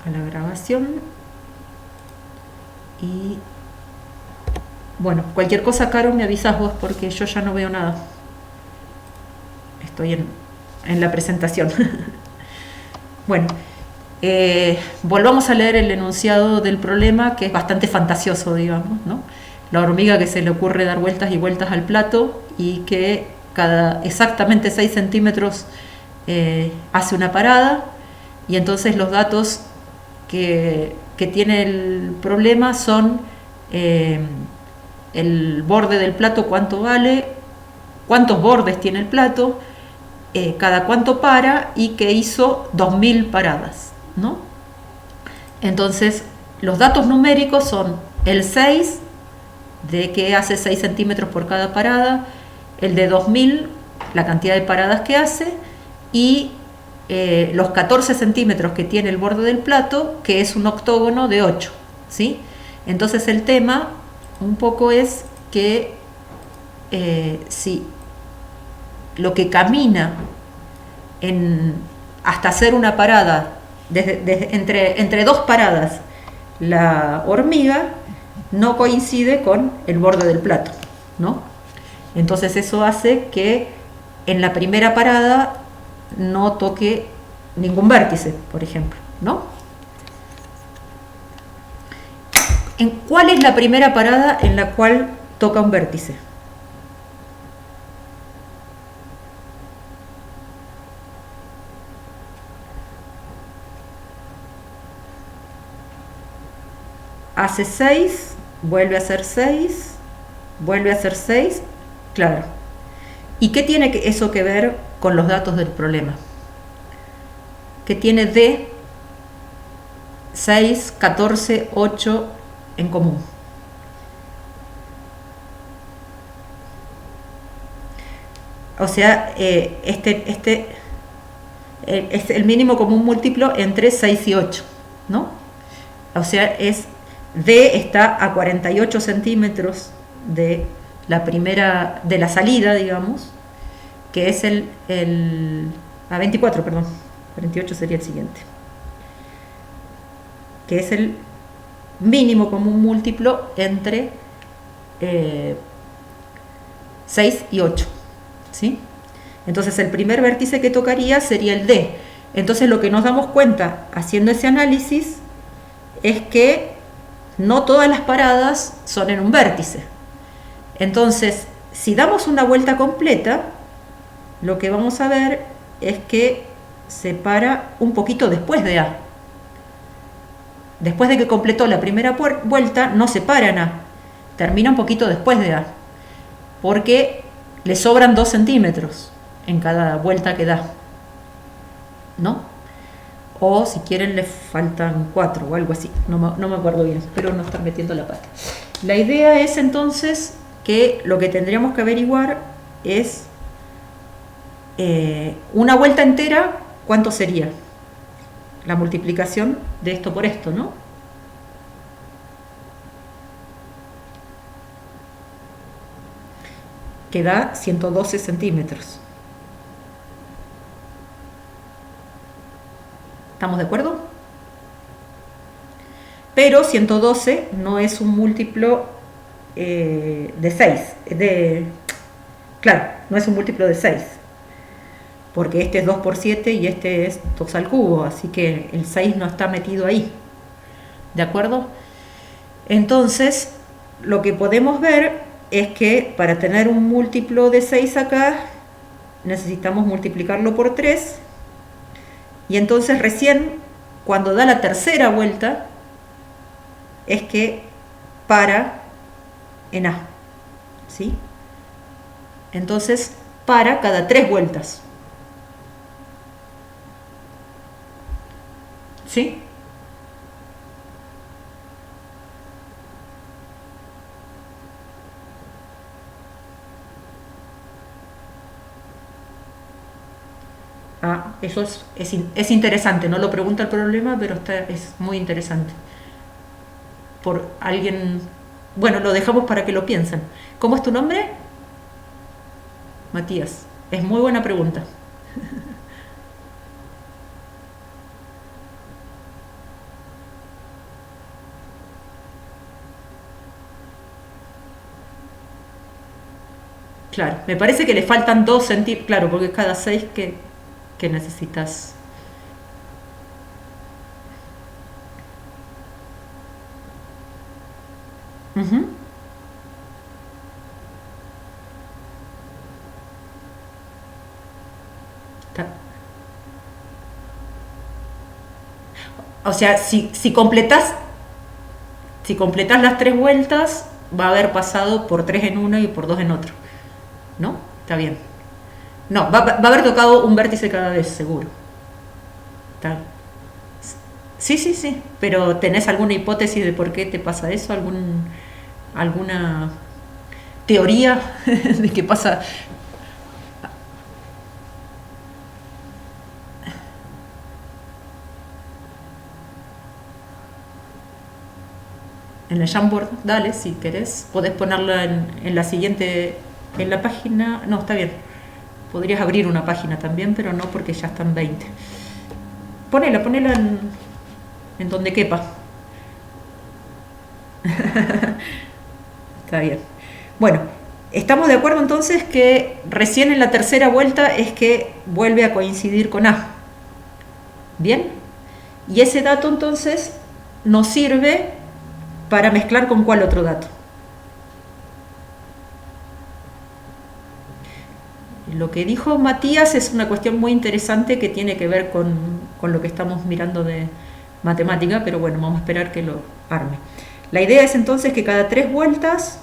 a la grabación. Y bueno, cualquier cosa, Caro, me avisas vos porque yo ya no veo nada. Estoy en la presentación. Bueno, volvamos a leer el enunciado del problema, que es bastante fantasioso, digamos, ¿no? La hormiga que se le ocurre dar vueltas y vueltas al plato y que cada exactamente 6 centímetros hace una parada, y entonces los datos que tiene el problema son el borde del plato, cuánto vale, cuántos bordes tiene el plato, cada cuánto para, y que hizo 2000 paradas, ¿no? Entonces, los datos numéricos son el 6, de que hace 6 centímetros por cada parada, el de 2000, la cantidad de paradas que hace, y los 14 centímetros que tiene el borde del plato, que es un octógono de 8, ¿sí? Entonces el tema un poco es que si lo que camina hasta hacer una parada, entre dos paradas, la hormiga no coincide con el borde del plato, ¿no? Entonces eso hace que en la primera parada no toque ningún vértice, por ejemplo, ¿no? ¿Cuál es la primera parada en la cual toca un vértice? Hace 6, vuelve a hacer 6, vuelve a hacer 6, claro. ¿Y qué tiene eso que ver con los datos del problema? Que tiene D, 6, 14, 8 en común. O sea, este es el mínimo común múltiplo entre 6 y 8, ¿no? O sea, D está a 48 centímetros de la primera, de la salida, digamos, que es a 24, perdón, 48 sería el siguiente, que es el mínimo común múltiplo entre 6 y 8, ¿sí? Entonces el primer vértice que tocaría sería el D. Entonces lo que nos damos cuenta haciendo ese análisis es que no todas las paradas son en un vértice. Entonces, si damos una vuelta completa, lo que vamos a ver es que se para un poquito después de A. Después de que completó la primera vuelta, no se para en A, termina un poquito después de A, porque le sobran 2 centímetros en cada vuelta que da, ¿no? O si quieren le faltan 4 o algo así, no me acuerdo bien, espero no estar metiendo la pata. La idea es entonces que lo que tendríamos que averiguar es una vuelta entera, ¿cuánto sería? La multiplicación de esto por esto, ¿no? Que da 112 centímetros. ¿Estamos de acuerdo? Pero 112 no es un múltiplo de 6. Claro, no es un múltiplo de 6. Porque este es 2 por 7 y este es 2 al cubo. Así que el 6 no está metido ahí. ¿De acuerdo? Entonces, lo que podemos ver es que para tener un múltiplo de 6 acá, necesitamos multiplicarlo por 3. Y entonces recién, cuando da la tercera vuelta, es que para en A, ¿sí? Entonces, para cada 3 vueltas, ¿sí? Ah, eso es interesante, no lo pregunta el problema, pero es muy interesante. Por alguien, bueno, lo dejamos para que lo piensen. ¿Cómo es tu nombre? Matías. Es muy buena pregunta. claro. Me parece que le faltan 2 centímetros, claro, porque cada 6 que necesitas. Ujú. Ta- O sea, si completas las 3 vueltas, va a haber pasado por 3 en uno y por 2 en otro. ¿No? Está bien. No, va a haber tocado un vértice cada vez, seguro. Está. Sí, sí, sí. Pero ¿tenés alguna hipótesis de por qué te pasa eso? ¿Alguna teoría de qué pasa en el Jamboard? Dale, si querés. Podés ponerla en la siguiente, en la página. No, está bien. Podrías abrir una página también, pero no porque ya están 20. Ponela en donde quepa. Está bien. Bueno, estamos de acuerdo entonces que recién en la tercera vuelta es que vuelve a coincidir con A. Bien. Y ese dato entonces nos sirve para mezclar con cuál otro dato. Lo que dijo Matías es una cuestión muy interesante que tiene que ver con lo que estamos mirando de matemática, pero bueno, vamos a esperar que lo arme. La idea es entonces que cada 3 vueltas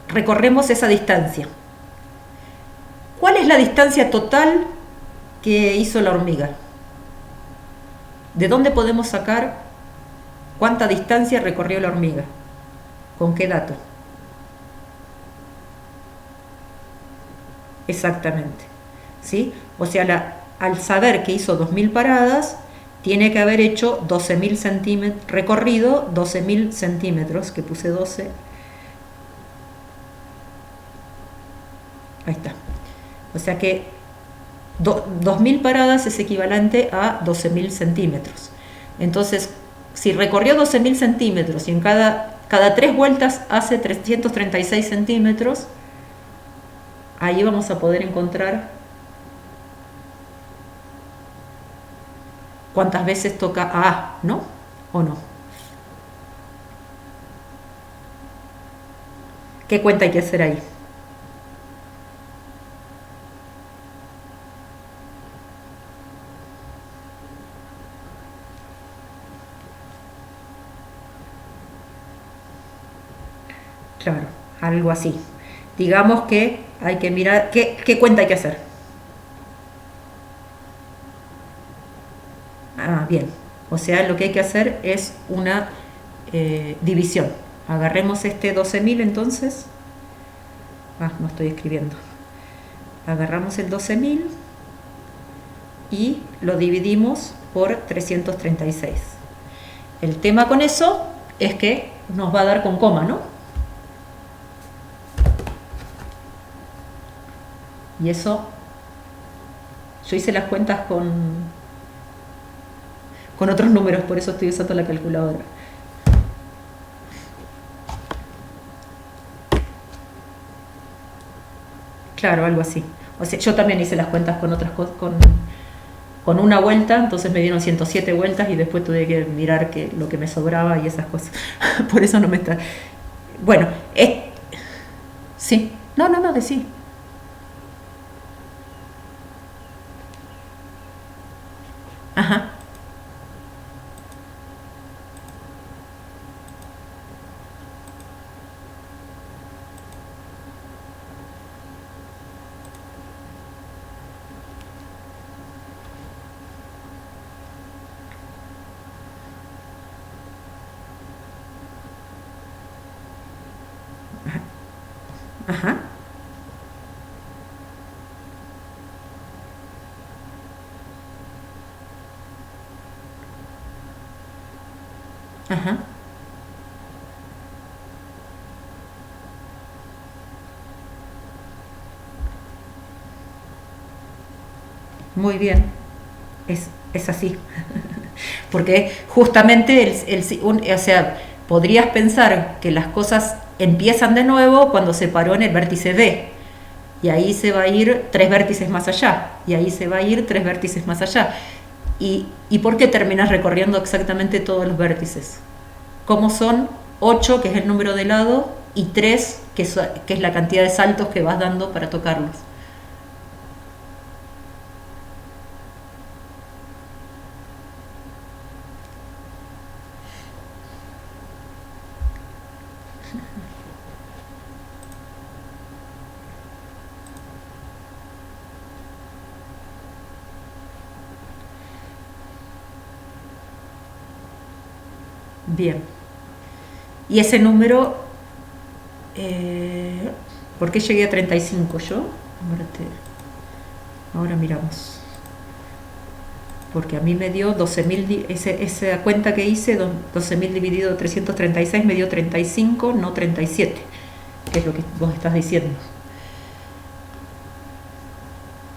recorremos esa distancia. ¿Cuál es la distancia total que hizo la hormiga? ¿De dónde podemos sacar cuánta distancia recorrió la hormiga? ¿Con qué dato? Exactamente. ¿Sí? O sea, al saber que hizo 2000 paradas, tiene que haber hecho 12.000 centímetros, recorrido 12.000 centímetros, que puse 12. Ahí está. O sea que 2.000 paradas es equivalente a 12.000 centímetros. Entonces, si recorrió 12.000 centímetros y en cada 3 vueltas hace 336 centímetros, ahí vamos a poder encontrar cuántas veces toca A, ¿no? ¿O no? ¿Qué cuenta hay que hacer ahí? Claro, algo así. Digamos que hay que mirar, ¿qué cuenta hay que hacer? Ah, bien. O sea, lo que hay que hacer es una división. Agarremos este 12.000 entonces. Ah, no estoy escribiendo. Agarramos el 12.000 y lo dividimos por 336. El tema con eso es que nos va a dar con coma, ¿no? Y eso, yo hice las cuentas con otros números, por eso estoy usando la calculadora. Claro, algo así. O sea, yo también hice las cuentas con otras cosas, con una vuelta, entonces me dieron 107 vueltas y después tuve que mirar lo que me sobraba y esas cosas. Por eso no me está... Bueno, sí. No, decí. Ajá, ajá, ajá. Muy bien. Es así. Porque justamente, o sea, podrías pensar que las cosas empiezan de nuevo cuando se paró en el vértice D. Y ahí se va a ir 3 vértices más allá. Y ahí se va a ir 3 vértices más allá. ¿Y por qué terminas recorriendo exactamente todos los vértices? Como son 8, que es el número de lado, y 3, que es la cantidad de saltos que vas dando para tocarlos. Bien. Y ese número, ¿por qué llegué a 35 yo? Ahora miramos. Porque a mí me dio 12.000, esa cuenta que hice, 12.000 dividido 336 me dio 35, no 37, que es lo que vos estás diciendo.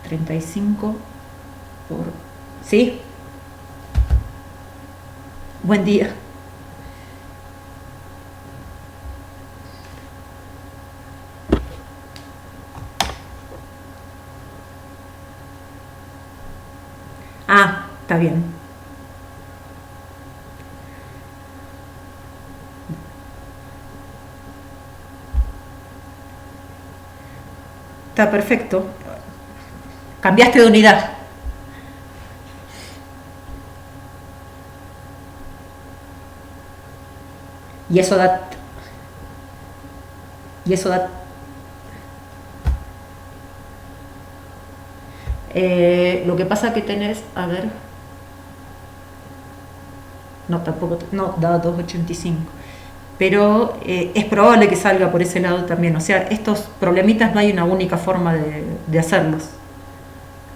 35 por... ¿Sí? Buen día. Ah, está bien. Está perfecto. Cambiaste de unidad. Y eso da... Y eso da... lo que pasa que tenés... A ver... No, tampoco... No, da 285. Pero es probable que salga por ese lado también. O sea, estos problemitas no hay una única forma de hacerlos.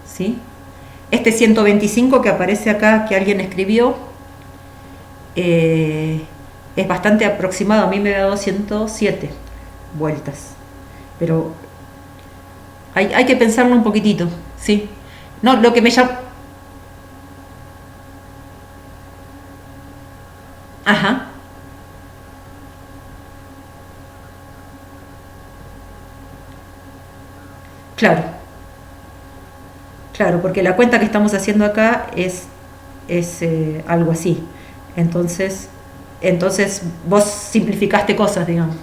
¿Sí? Este 125 que aparece acá, que alguien escribió, es bastante aproximado. A mí me da 207 vueltas. Pero hay que pensarlo un poquitito. ¿Sí? No, lo que me llama... Ajá. Claro. Claro, porque la cuenta que estamos haciendo acá es algo así. Entonces, entonces vos simplificaste cosas, digamos.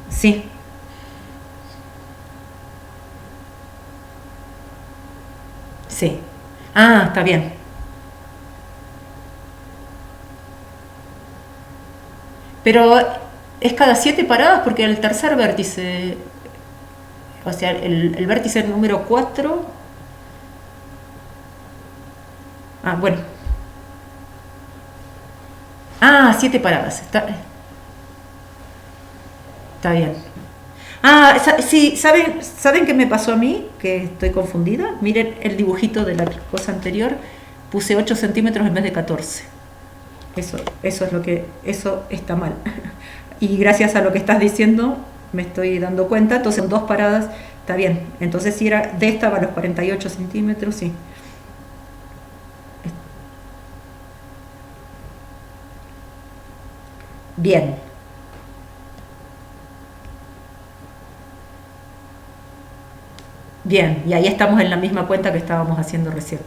Sí, sí. Ah, está bien. Pero es cada 7 paradas porque el tercer vértice, o sea, el vértice número 4. Ah, bueno. Ah, 7 paradas. Está bien. Ah, sí, ¿saben qué me pasó a mí? Que estoy confundida. Miren el dibujito de la cosa anterior. Puse 8 centímetros en vez de 14. Eso es lo que... Eso está mal. Y gracias a lo que estás diciendo me estoy dando cuenta. Entonces en 2 paradas está bien. Entonces si era de esta a los 48 centímetros, sí. Bien. Bien. Y ahí estamos en la misma cuenta que estábamos haciendo recién.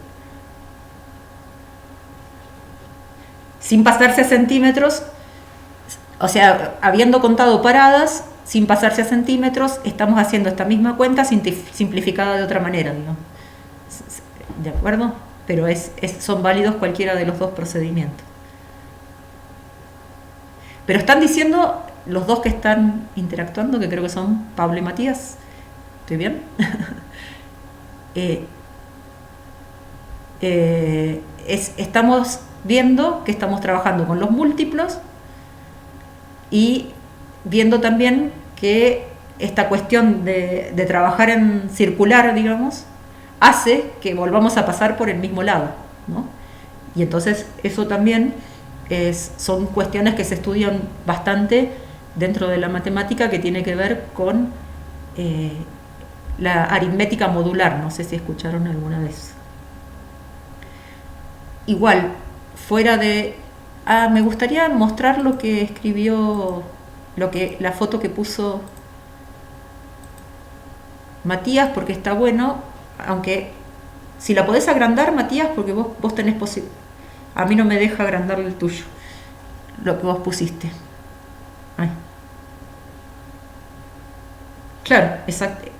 Sin pasarse a centímetros, o sea, habiendo contado paradas, sin pasarse a centímetros, estamos haciendo esta misma cuenta simplificada de otra manera, digamos. ¿De acuerdo? Pero son válidos cualquiera de los dos procedimientos. Pero están diciendo los dos que están interactuando, que creo que son Pablo y Matías. ¿Estoy bien? Eh, estamos viendo que estamos trabajando con los múltiplos y viendo también que esta cuestión de trabajar en circular, digamos, hace que volvamos a pasar por el mismo lado, ¿no? Y entonces eso también son cuestiones que se estudian bastante dentro de la matemática, que tiene que ver con la aritmética modular. No sé si escucharon alguna vez. Igual, fuera de... Ah, me gustaría mostrar lo que escribió la foto que puso Matías, porque está bueno, aunque si la podés agrandar, Matías, porque vos tenés posibilidad. A mí no me deja agrandar el tuyo, lo que vos pusiste. Ay. Claro, exacto.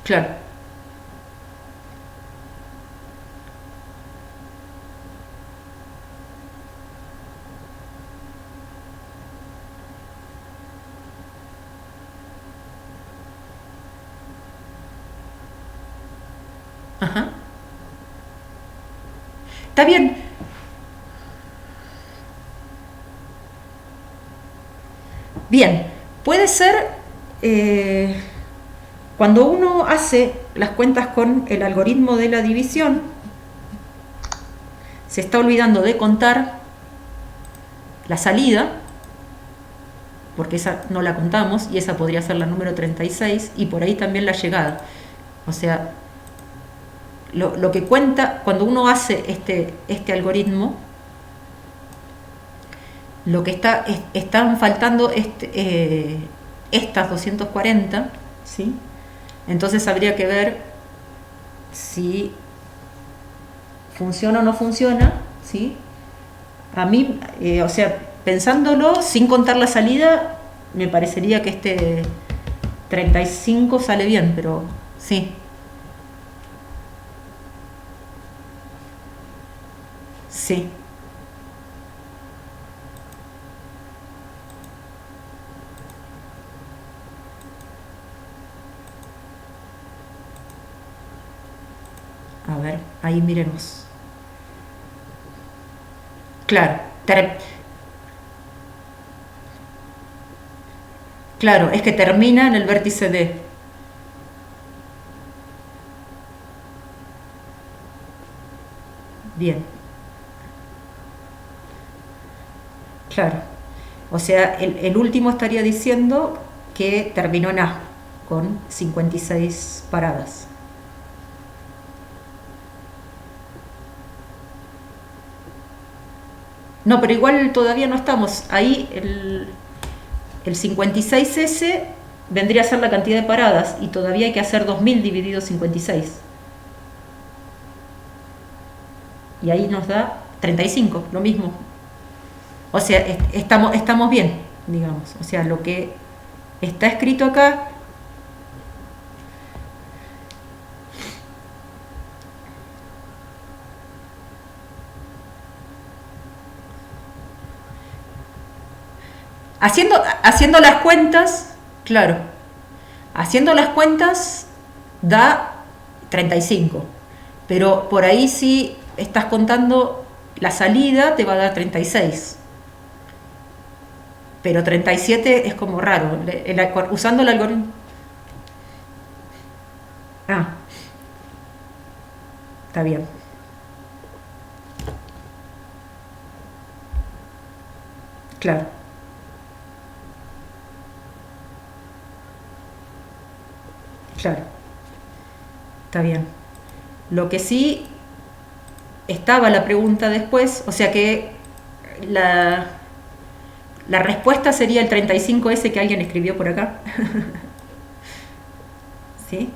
Claro. Ajá. Está bien. Bien. Puede ser cuando uno hace las cuentas con el algoritmo de la división, se está olvidando de contar la salida, porque esa no la contamos y esa podría ser la número 36, y por ahí también la llegada. O sea, lo que cuenta cuando uno hace este algoritmo, lo que están faltando estas 240, ¿sí? Entonces habría que ver si funciona o no funciona, ¿sí? A mí, o sea, pensándolo, sin contar la salida, me parecería que este 35 sale bien, pero sí. Sí. A ver, ahí miremos. Claro, claro, es que termina en el vértice D. Bien, claro. O sea, el último estaría diciendo que terminó en A, con 56 paradas. No, pero igual todavía no estamos. Ahí el 56S vendría a ser la cantidad de paradas y todavía hay que hacer 2000 dividido 56. Y ahí nos da 35, lo mismo. O sea, estamos bien, digamos. O sea, lo que está escrito acá, haciendo las cuentas, claro, haciendo las cuentas da 35. Pero por ahí si estás contando la salida te va a dar 36. Pero 37 es como raro. Usando el algoritmo. Ah, está bien. Claro, claro, está bien. Lo que sí estaba la pregunta después, o sea que la, la respuesta sería el 35S que alguien escribió por acá. ¿Sí?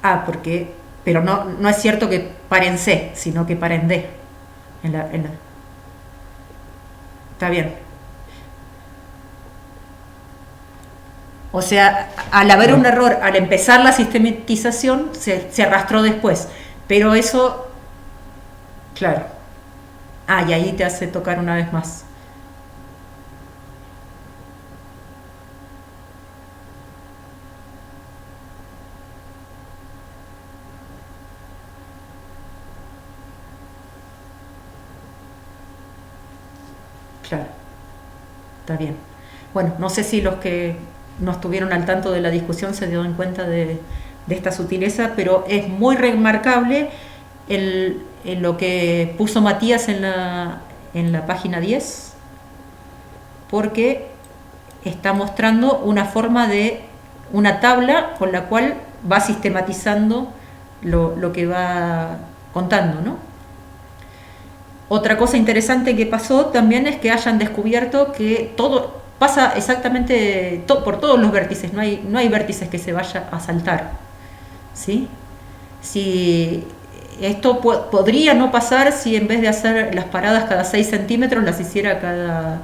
Ah, porque, pero no es cierto que pare en C, sino que pare en D. Está bien. O sea, al haber un error, al empezar la sistematización, se arrastró después. Pero eso, claro. Ah, y ahí te hace tocar una vez más. Claro, está bien. Bueno, no sé si los que no estuvieron al tanto de la discusión se dieron cuenta de esta sutileza, pero es muy remarcable lo que puso Matías en la página 10, porque está mostrando una forma de una tabla con la cual va sistematizando lo que va contando, ¿no? Otra cosa interesante que pasó también es que hayan descubierto que todo pasa exactamente por todos los vértices, no hay vértices que se vaya a saltar, ¿sí? Si esto podría no pasar si en vez de hacer las paradas cada 6 centímetros las hiciera cada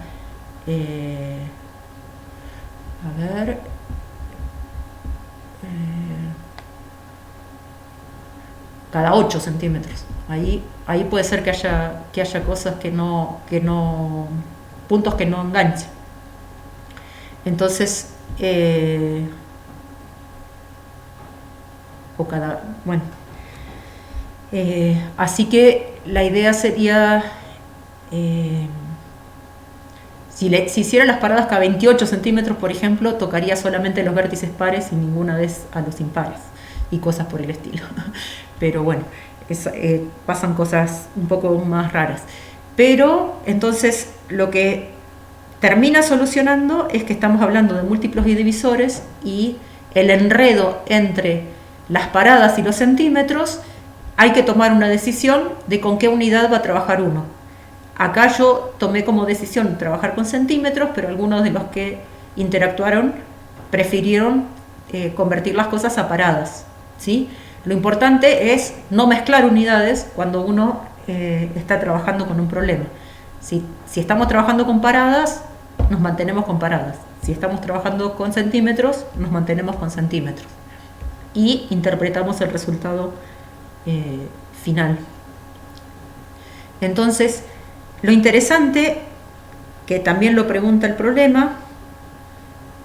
cada 8 centímetros. Ahí puede ser que haya cosas que no puntos que no enganchen. Entonces, bueno, así que la idea sería, si hiciera las paradas cada 28 centímetros, por ejemplo, tocaría solamente los vértices pares y ninguna vez a los impares y cosas por el estilo. Pero bueno, pasan cosas un poco más raras. Pero entonces lo que termina solucionando es que estamos hablando de múltiplos y divisores, y el enredo entre las paradas y los centímetros, hay que tomar una decisión de con qué unidad va a trabajar uno. Acá yo tomé como decisión trabajar con centímetros, pero algunos de los que interactuaron prefirieron convertir las cosas a paradas, ¿sí? Lo importante es no mezclar unidades cuando uno está trabajando con un problema. Si estamos trabajando con paradas, nos mantenemos con paradas. Si estamos trabajando con centímetros, nos mantenemos con centímetros. Y interpretamos el resultado final. Entonces, lo interesante, que también lo pregunta el problema,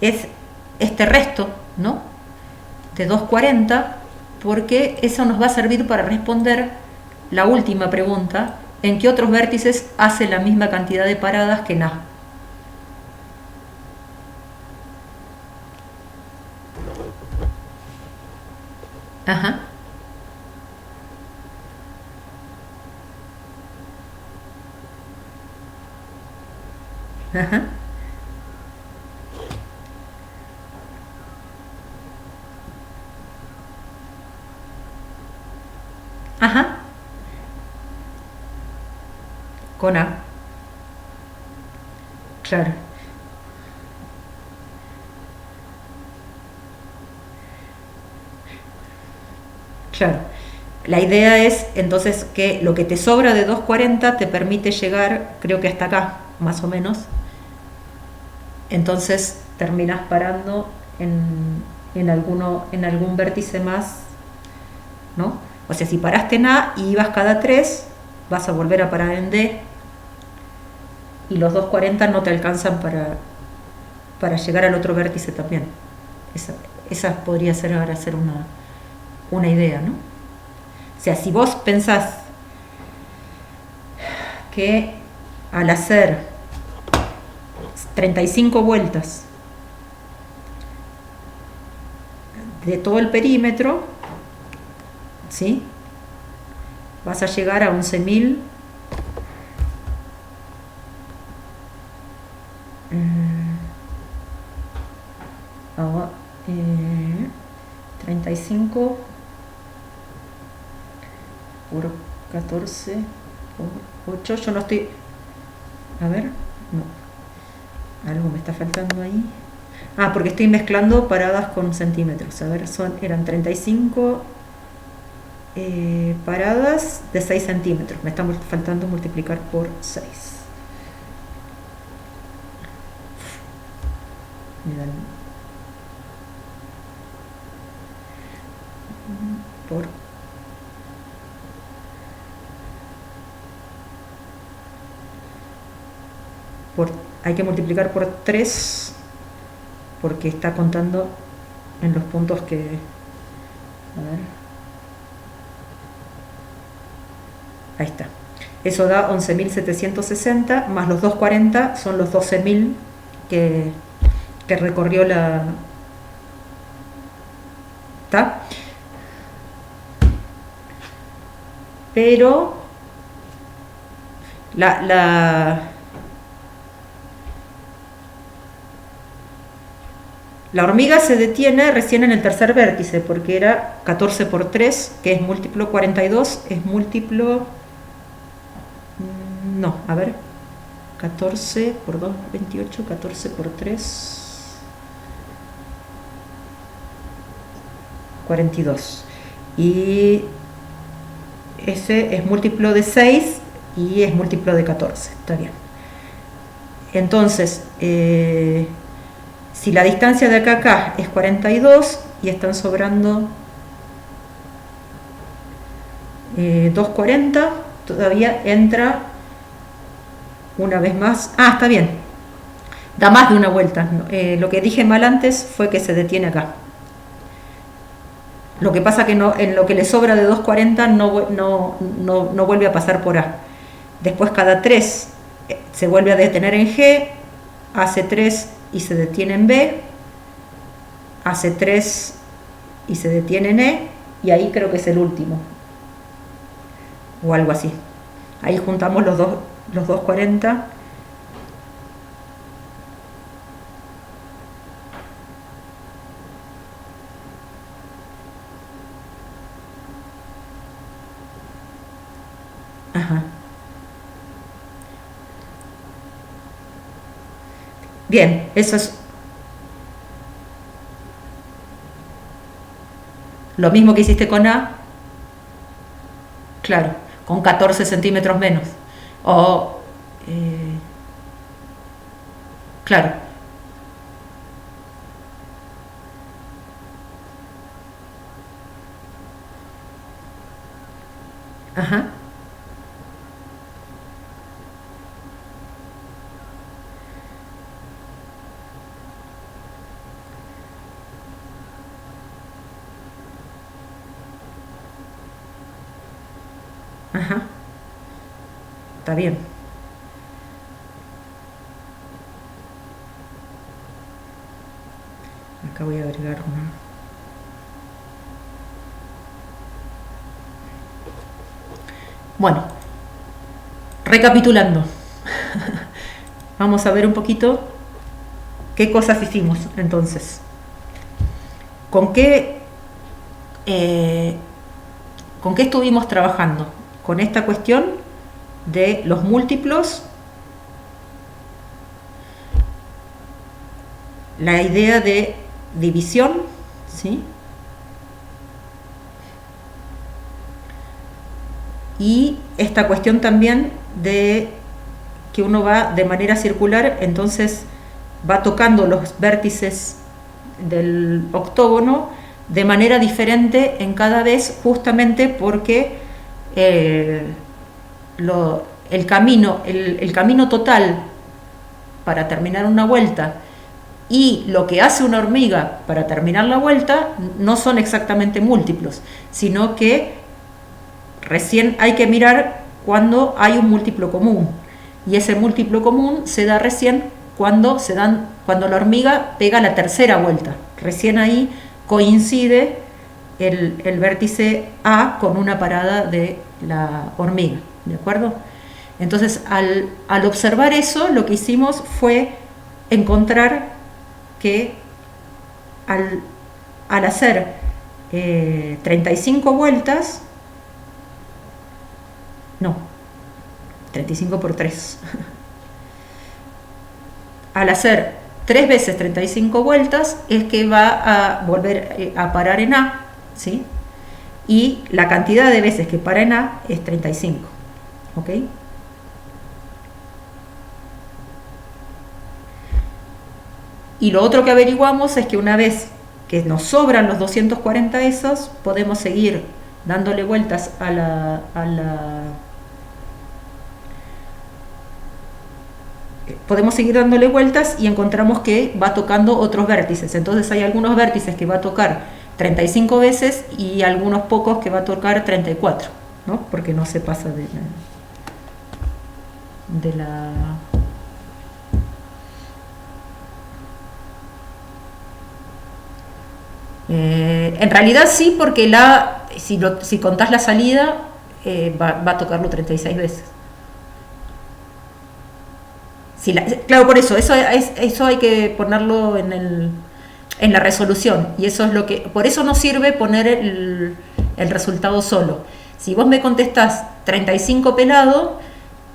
es este resto, ¿no?, de 240, porque eso nos va a servir para responder la última pregunta: ¿en qué otros vértices hace la misma cantidad de paradas que en A? Ajá. Ajá. Ajá. Con A. Claro. Claro. La idea es entonces que lo que te sobra de 240 te permite llegar, creo que hasta acá, más o menos. Entonces terminas parando en algún vértice más, ¿no? O sea, si paraste en A y ibas cada 3, vas a volver a parar en D, y los 240 no te alcanzan para llegar al otro vértice también. Esa podría ser ahora ser una idea, ¿no? O sea, si vos pensás que al hacer 35 vueltas de todo el perímetro, ¿sí?, vas a llegar a 11.000 35 por 14 por 8, yo no estoy, a ver, no, algo me está faltando ahí. Porque estoy mezclando paradas con centímetros. A ver, eran 35 paradas de 6 centímetros. Me está faltando multiplicar por 6. Hay que multiplicar por 3 porque está contando en los puntos que... A ver. Ahí está. Eso da 11.760 más los 240 son los 12.000 que recorrió la... ¿Está? pero la hormiga se detiene recién en el tercer vértice, porque era 14 por 3, que es múltiplo 42, es múltiplo... No, a ver, 14 por 2, 28, 14 por 3... 42. Y ese es múltiplo de 6 y es múltiplo de 14, está bien. Entonces, si la distancia de acá a acá es 42 y están sobrando 240, todavía entra una vez más. Ah, está bien, da más de una vuelta. Lo que dije mal antes fue que se detiene acá. Lo que pasa que no, en lo que le sobra de 240 no vuelve a pasar por A. Después cada 3 se vuelve a detener en G, hace 3 y se detiene en B, hace 3 y se detiene en E, y ahí creo que es el último. O algo así. Ahí juntamos los 240. Ajá. Bien, eso es lo mismo que hiciste con A, claro, con 14 centímetros menos. O, claro, ajá, ajá, está bien. Acá voy a agregar una. Bueno, recapitulando, vamos a ver un poquito qué cosas hicimos entonces. ¿Con qué estuvimos trabajando? Con esta cuestión de los múltiplos, la idea de división, ¿sí? Y esta cuestión también de que uno va de manera circular, entonces va tocando los vértices del octógono de manera diferente en cada vez, justamente porque el camino total para terminar una vuelta y lo que hace una hormiga para terminar la vuelta no son exactamente múltiplos, sino que recién hay que mirar cuando hay un múltiplo común, y ese múltiplo común se da recién cuando la hormiga pega la tercera vuelta. Recién ahí coincide el vértice A con una parada de la hormiga, ¿de acuerdo? Entonces, al observar eso, lo que hicimos fue encontrar que al hacer 35 vueltas, no, 35 por 3, al hacer 3 veces 35 vueltas es que va a volver a parar en A, ¿sí? Y la cantidad de veces que para en A es 35, ¿ok? Y lo otro que averiguamos es que una vez que nos sobran los 240 esos, podemos seguir dándole vueltas podemos seguir dándole vueltas y encontramos que va tocando otros vértices. Entonces hay algunos vértices que va a tocar 35 veces y algunos pocos que va a tocar 34, ¿no? Porque no se pasa de la en realidad sí, porque si contás la salida, va a tocarlo 36 veces. Si claro, por eso hay que ponerlo en la resolución, y eso es lo que, por eso no sirve poner el resultado solo. Si vos me contestás 35 pelado,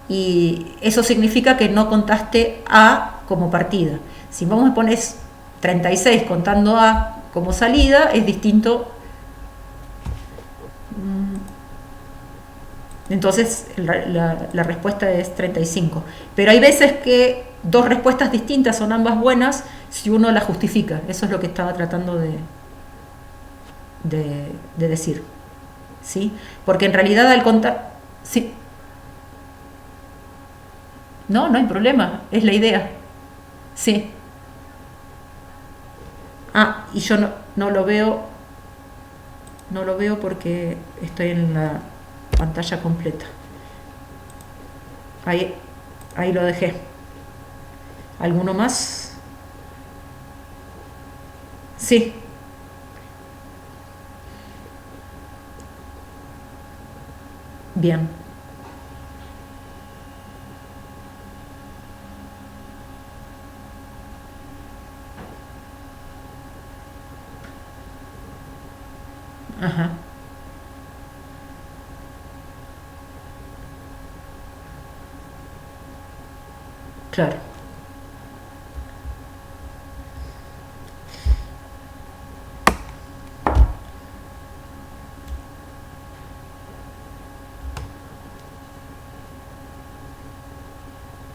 y eso significa que no contaste A como partida. Si vos me pones 36 contando A como salida, es distinto. Entonces la respuesta es 35. Pero hay veces que dos respuestas distintas son ambas buenas si uno las justifica. Eso es lo que estaba tratando de decir. ¿Sí? Porque en realidad al contar... Sí. No hay problema, es la idea. Sí. Y yo no lo veo. No lo veo porque estoy en la pantalla completa. Ahí lo dejé. ¿Alguno más? Sí. Bien. Ajá. Claro.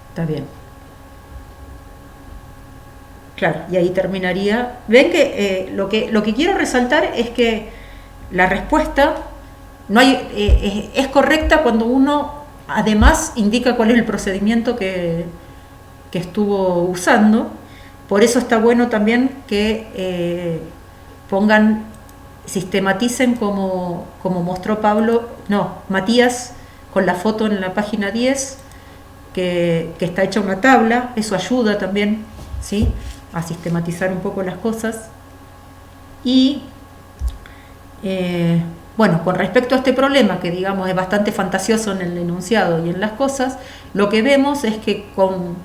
Está bien. Claro, y ahí terminaría. Ven que lo que quiero resaltar es que la respuesta no hay, es correcta cuando uno además indica cuál es el procedimiento que estuvo usando. Por eso está bueno también que pongan, sistematicen como mostró Matías, con la foto en la página 10, que está hecha una tabla. Eso ayuda también, ¿sí?, a sistematizar un poco las cosas. Y bueno, con respecto a este problema, que digamos es bastante fantasioso en el enunciado y en las cosas, lo que vemos es que con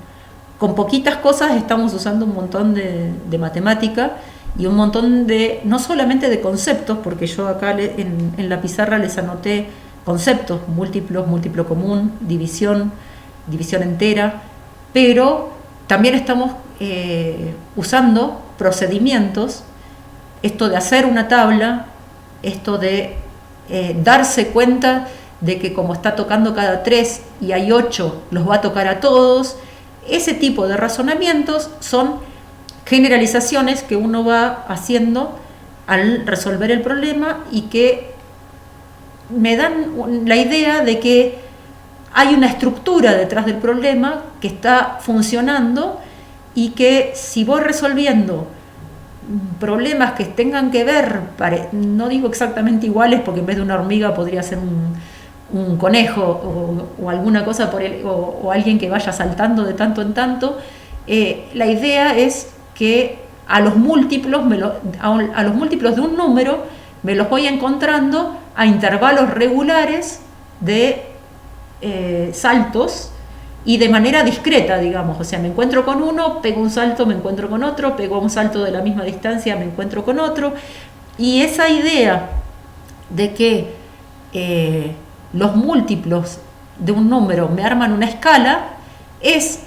poquitas cosas estamos usando un montón de matemática y un montón no solamente de conceptos, porque yo acá en la pizarra les anoté conceptos: múltiplos, múltiplo común, división entera, pero también estamos usando procedimientos, esto de hacer una tabla, esto de darse cuenta de que como está tocando cada 3 y hay 8, los va a tocar a todos. Ese tipo de razonamientos son generalizaciones que uno va haciendo al resolver el problema y que me dan la idea de que hay una estructura detrás del problema que está funcionando y que si voy resolviendo problemas que tengan que ver, no digo exactamente iguales, porque en vez de una hormiga podría ser un conejo o alguna cosa o alguien que vaya saltando de tanto en tanto, la idea es que a los múltiplos de un número me los voy encontrando a intervalos regulares de saltos y de manera discreta, digamos. O sea, me encuentro con uno, pego un salto, me encuentro con otro, pego un salto de la misma distancia, me encuentro con otro. Y esa idea de que los múltiplos de un número me arman una escala es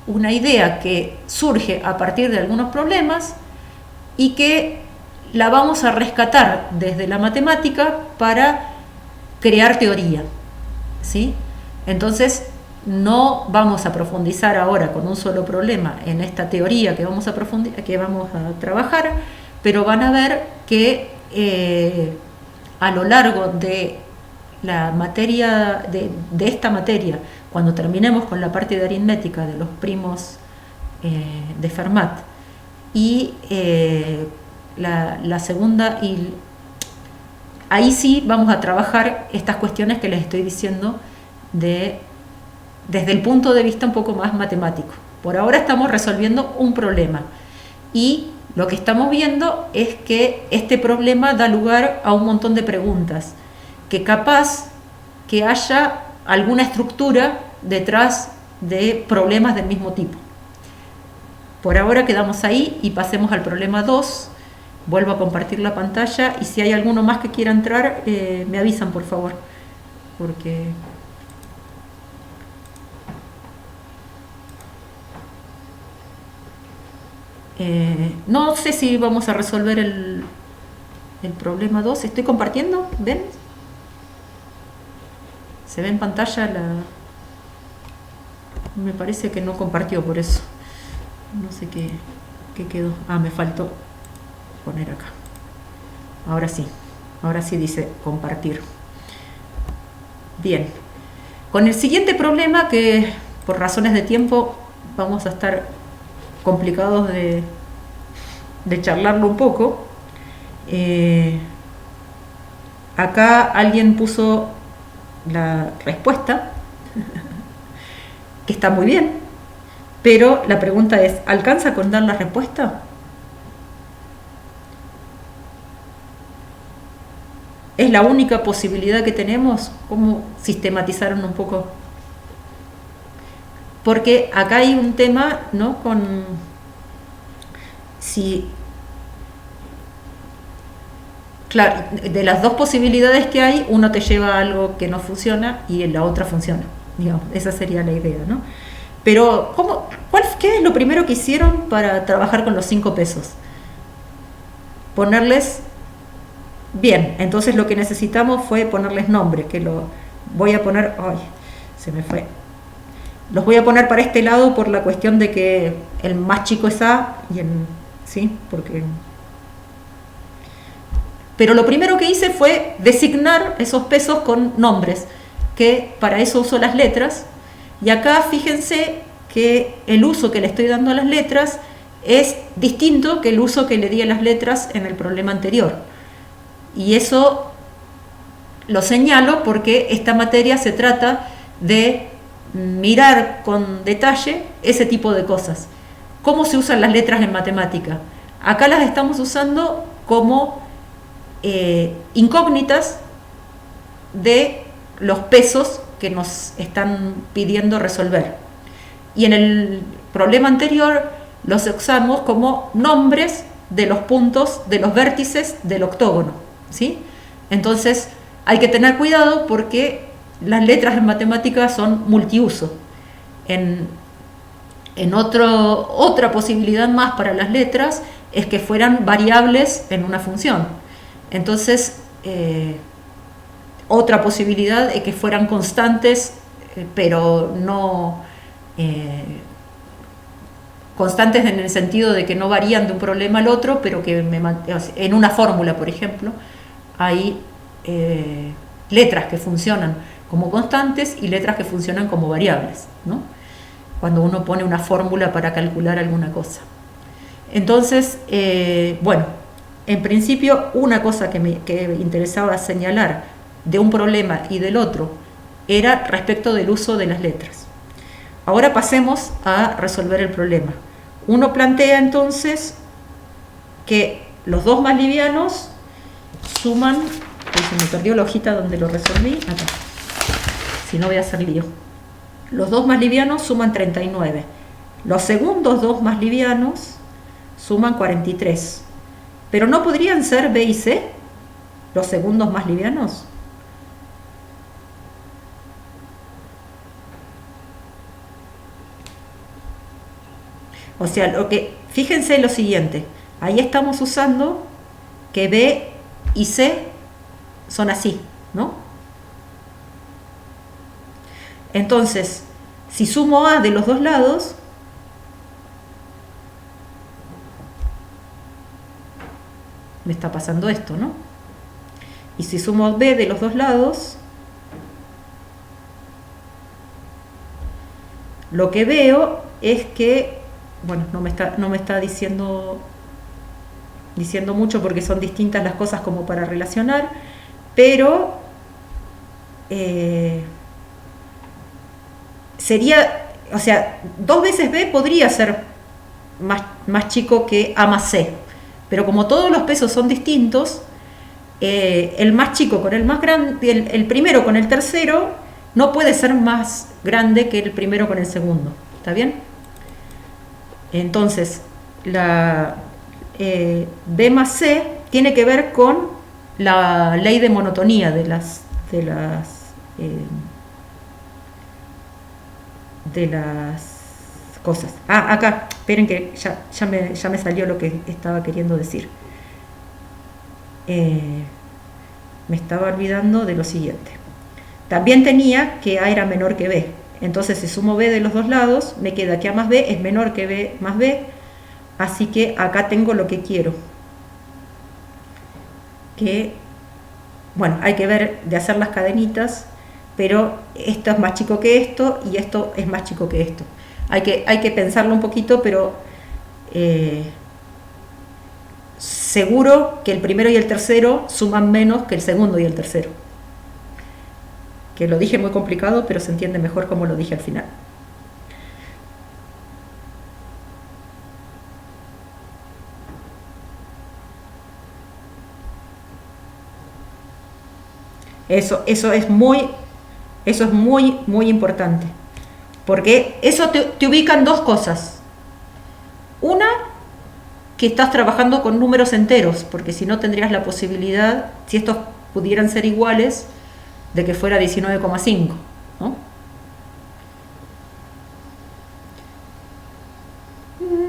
una idea que surge a partir de algunos problemas y que la vamos a rescatar desde la matemática para crear teoría, ¿sí? Entonces, no vamos a profundizar ahora con un solo problema en esta teoría que vamos a trabajar, pero van a ver que a lo largo de la materia, de esta materia, cuando terminemos con la parte de aritmética de los primos de Fermat y la segunda, y ahí sí vamos a trabajar estas cuestiones que les estoy diciendo desde el punto de vista un poco más matemático. Por ahora estamos resolviendo un problema y lo que estamos viendo es que este problema da lugar a un montón de preguntas que capaz que haya alguna estructura detrás de problemas del mismo tipo. Por ahora quedamos ahí y pasemos al problema 2. Vuelvo a compartir la pantalla y si hay alguno más que quiera entrar, me avisan por favor, porque no sé si vamos a resolver el problema 2. Estoy compartiendo, ¿ven? ¿Se ve en pantalla la...? Me parece que no compartió, por eso. No sé qué quedó. Ah, me faltó poner acá. Ahora sí dice compartir. Bien. Con el siguiente problema, que por razones de tiempo vamos a estar complicados de charlarlo un poco. Acá alguien puso la respuesta, que está muy bien, pero la pregunta es, ¿alcanza con dar la respuesta? ¿Es la única posibilidad que tenemos? ¿Cómo sistematizaron un poco? Porque acá hay un tema, ¿no? Con si, claro, de las dos posibilidades que hay, uno te lleva a algo que no funciona y la otra funciona, digamos, esa sería la idea, ¿no? Pero, ¿qué es lo primero que hicieron para trabajar con los 5 pesos? Ponerles, bien, entonces lo que necesitamos fue ponerles nombre, que lo voy a poner, ay, se me fue. Los voy a poner para este lado por la cuestión de que el más chico es A, ¿sí? Porque... Pero lo primero que hice fue designar esos pesos con nombres, que para eso uso las letras. Y acá fíjense que el uso que le estoy dando a las letras es distinto que el uso que le di a las letras en el problema anterior. Y eso lo señalo porque esta materia se trata de mirar con detalle ese tipo de cosas. ¿Cómo se usan las letras en matemática? Acá las estamos usando como incógnitas de los pesos que nos están pidiendo resolver. Y en el problema anterior los usamos como nombres de los puntos, de los vértices del octógono, ¿sí? Entonces hay que tener cuidado porque las letras en matemáticas son multiuso. Otra posibilidad más para las letras es que fueran variables en una función. Entonces, otra posibilidad es que fueran constantes, pero no constantes en el sentido de que no varían de un problema al otro, pero que en una fórmula, por ejemplo, hay letras que funcionan como constantes y letras que funcionan como variables, ¿no? Cuando uno pone una fórmula para calcular alguna cosa. Entonces, bueno, en principio una cosa que me interesaba señalar de un problema y del otro era respecto del uso de las letras. Ahora pasemos a resolver el problema. Uno plantea entonces que los dos más livianos suman, se me perdió la hojita donde lo resolví, acá, si no voy a hacer lío. Los dos más livianos suman 39. Los segundos dos más livianos suman 43. Pero ¿no podrían ser B y C los segundos más livianos? O sea, fíjense lo siguiente, ahí estamos usando que B y C son así, ¿no? Entonces, si sumo A de los dos lados, me está pasando esto, ¿no? Y si sumo B de los dos lados, lo que veo es que, bueno, no me está diciendo mucho porque son distintas las cosas como para relacionar, pero sería, o sea, 2 veces B podría ser más chico que A más C, pero como todos los pesos son distintos, el más chico con el más grande, el primero con el tercero, no puede ser más grande que el primero con el segundo. ¿Está bien? Entonces, la B más C tiene que ver con la ley de monotonía de las cosas. Acá, esperen que ya me salió lo que estaba queriendo decir. Me estaba olvidando de lo siguiente. También tenía que A era menor que B. Entonces, si sumo B de los dos lados, me queda que A más B es menor que B más B. Así que acá tengo lo que quiero. Que, bueno, hay que ver de hacer las cadenitas, pero esto es más chico que esto y esto es más chico que esto. Hay que pensarlo un poquito, pero seguro que el primero y el tercero suman menos que el segundo y el tercero. Que lo dije muy complicado, pero se entiende mejor como lo dije al final. Eso es muy importante. Porque eso te ubica en dos cosas. Una, que estás trabajando con números enteros, porque si no tendrías la posibilidad, si estos pudieran ser iguales, de que fuera 19,5, ¿no?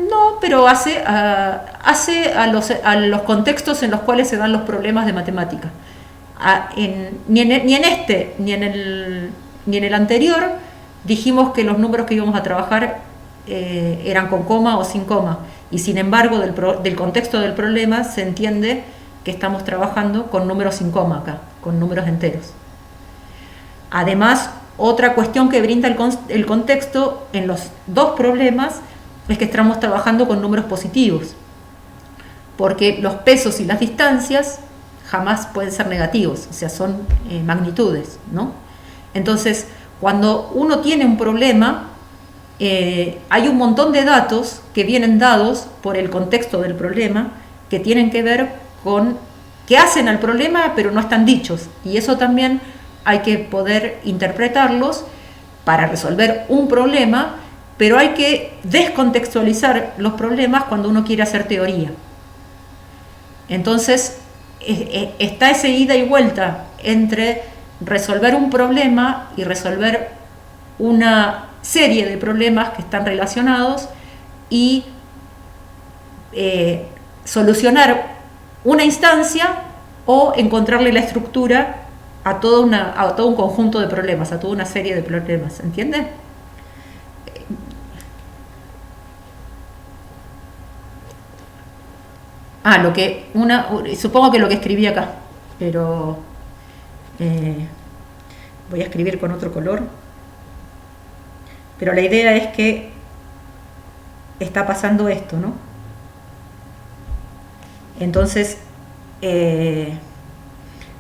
No, pero hace a los contextos en los cuales se dan los problemas de matemática. Ni en este ni en el anterior dijimos que los números que íbamos a trabajar eran con coma o sin coma, y sin embargo del contexto del problema se entiende que estamos trabajando con números sin coma acá, con números enteros. Además, otra cuestión que brinda el contexto en los dos problemas es que estamos trabajando con números positivos, porque los pesos y las distancias jamás pueden ser negativos, o sea, son magnitudes, ¿no? Entonces, cuando uno tiene un problema, hay un montón de datos que vienen dados por el contexto del problema, que tienen que ver con, que hacen al problema, pero no están dichos, y eso también hay que poder interpretarlos para resolver un problema, pero hay que descontextualizar los problemas cuando uno quiere hacer teoría. Entonces, está esa ida y vuelta entre resolver un problema y resolver una serie de problemas que están relacionados y solucionar una instancia o encontrarle la estructura a todo un conjunto de problemas, a toda una serie de problemas, ¿entiende? Supongo que lo que escribí acá, pero voy a escribir con otro color. Pero la idea es que está pasando esto, ¿no? Entonces,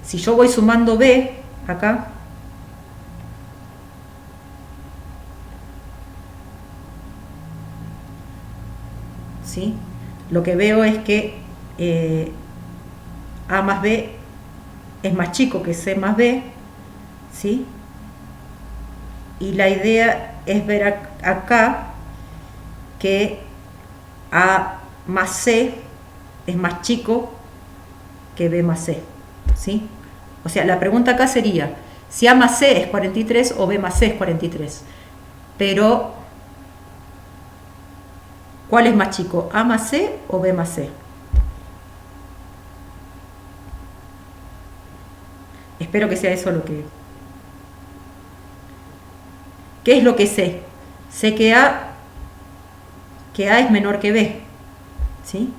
si yo voy sumando B acá, ¿sí? Lo que veo es que A más B es más chico que C más B, ¿sí? Y la idea es ver acá que A más C es más chico que B más C, ¿sí? O sea, la pregunta acá sería si A más C es 43 o B más C es 43. Pero, ¿cuál es más chico? ¿A más C o B más C? Espero que sea eso lo que... ¿Qué es lo que sé? Sé que A es menor que B, ¿sí?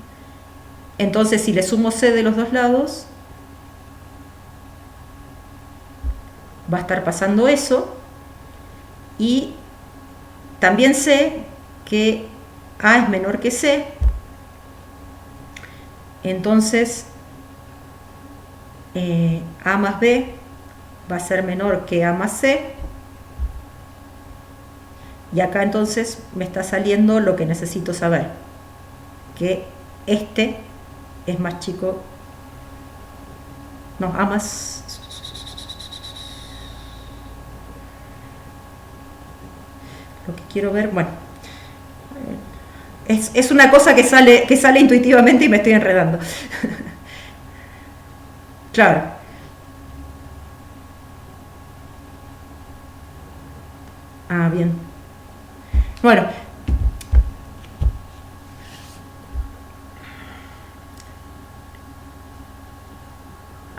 Entonces, si le sumo C de los dos lados, va a estar pasando eso. Y también sé que A es menor que C. Entonces, A más B va a ser menor que A más C. Y acá entonces me está saliendo lo que necesito saber, que este es más chico No, A más... Lo que quiero ver, bueno, es una cosa que sale intuitivamente y me estoy enredando. Claro. Ah, bien. Bueno,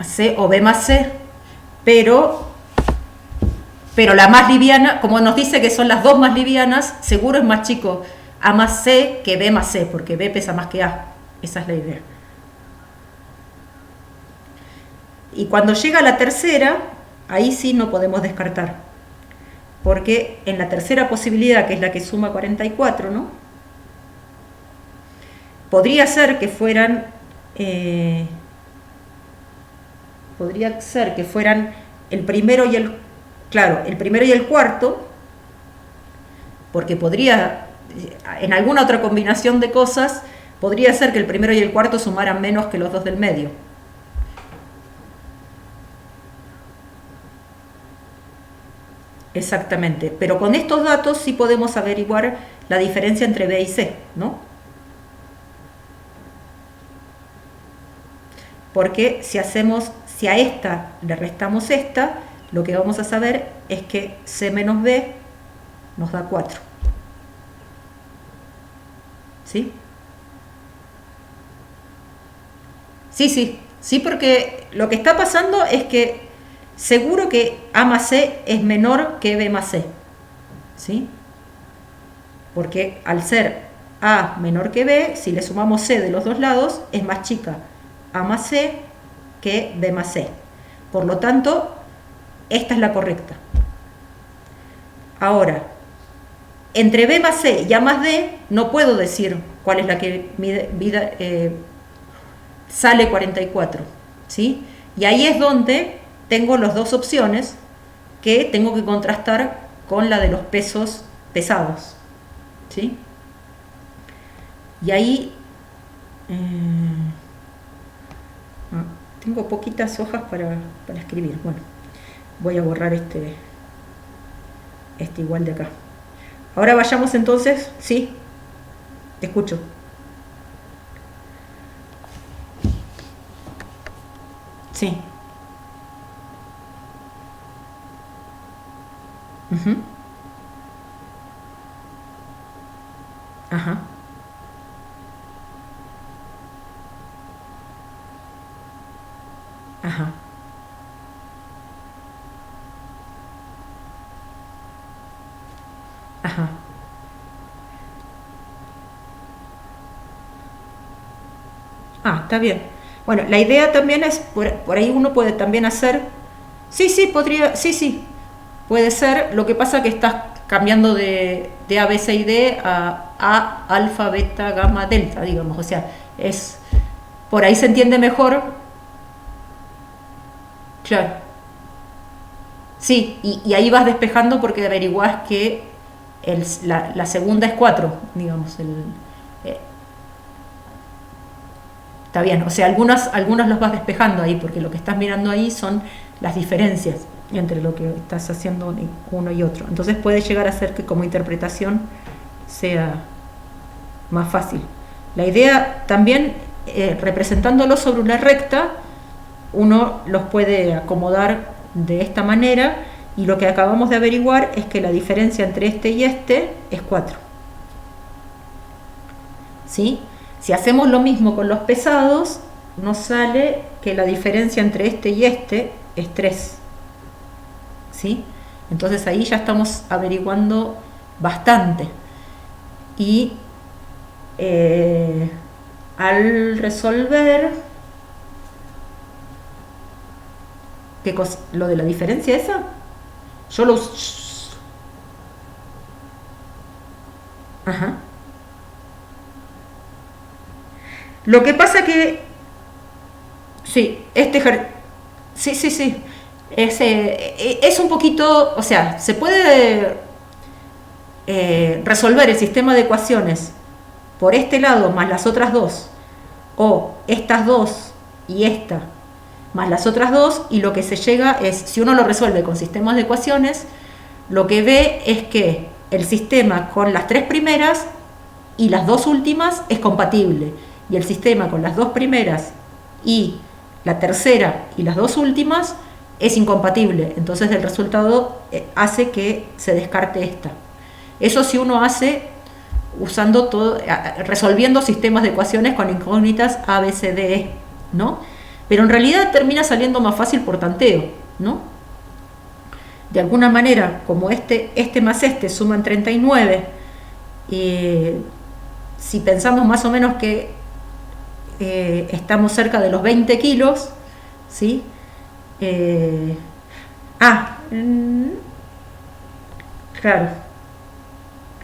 C o B más C, pero la más liviana, como nos dice que son las dos más livianas, seguro es más chico A más C que B más C, porque B pesa más que A. Esa es la idea. Y cuando llega a la tercera, ahí sí no podemos descartar, porque en la tercera posibilidad, que es la que suma 44, ¿no? Podría ser que fueran el primero y el cuarto, porque podría, en alguna otra combinación de cosas, podría ser que el primero y el cuarto sumaran menos que los dos del medio. Exactamente, pero con estos datos sí podemos averiguar la diferencia entre B y C, ¿no? Porque si a esta le restamos esta, lo que vamos a saber es que C menos B nos da 4. ¿Sí? Sí, porque lo que está pasando es que seguro que A más C es menor que B más C, ¿sí? Porque al ser A menor que B, si le sumamos C de los dos lados, es más chica A más C que B más C. Por lo tanto, esta es la correcta. Ahora, entre B más C y A más D, no puedo decir cuál es la que sale 44, ¿sí? Y ahí es donde tengo las dos opciones que tengo que contrastar con la de los pesos pesados, ¿sí? Y ahí tengo poquitas hojas para escribir. Bueno, voy a borrar este igual de acá. Ahora vayamos entonces, sí, te escucho. Sí. Uh-huh. Ajá. Ajá. Ajá. Ah, está bien. Bueno, la idea también es, por ahí uno puede también hacer, sí, puede ser, lo que pasa que estás cambiando de A, B, C y D a alfa, beta, gamma, delta, digamos, o sea, por ahí se entiende mejor, claro, sí, y ahí vas despejando porque averiguás que la segunda es 4, digamos, eh, está bien, o sea, algunos los vas despejando ahí, porque lo que estás mirando ahí son las diferencias entre lo que estás haciendo uno y otro. Entonces puede llegar a ser que como interpretación sea más fácil. La idea también, representándolo sobre una recta, uno los puede acomodar de esta manera, y lo que acabamos de averiguar es que la diferencia entre este y este es 4. ¿Sí? Si hacemos lo mismo con los pesados, nos sale que la diferencia entre este y este es 3. ¿Sí? Entonces ahí ya estamos averiguando bastante. Y al resolver, ¿qué cosa? ¿Lo de la diferencia esa? Yo lo... Ajá. Lo que pasa que... Sí, sí. Es un poquito... O sea, se puede resolver el sistema de ecuaciones por este lado más las otras dos, o estas dos y esta, más las otras dos, y lo que se llega es, si uno lo resuelve con sistemas de ecuaciones, lo que ve es que el sistema con las tres primeras y las dos últimas es compatible, y el sistema con las dos primeras y la tercera y las dos últimas es incompatible. Entonces el resultado hace que se descarte esta. Eso si uno hace usando todo, resolviendo sistemas de ecuaciones con incógnitas A, B, C, D, E, ¿no? Pero en realidad termina saliendo más fácil por tanteo, ¿no? De alguna manera, como este más este suman 39, si pensamos más o menos que estamos cerca de los 20 kilos, ¿sí? Claro,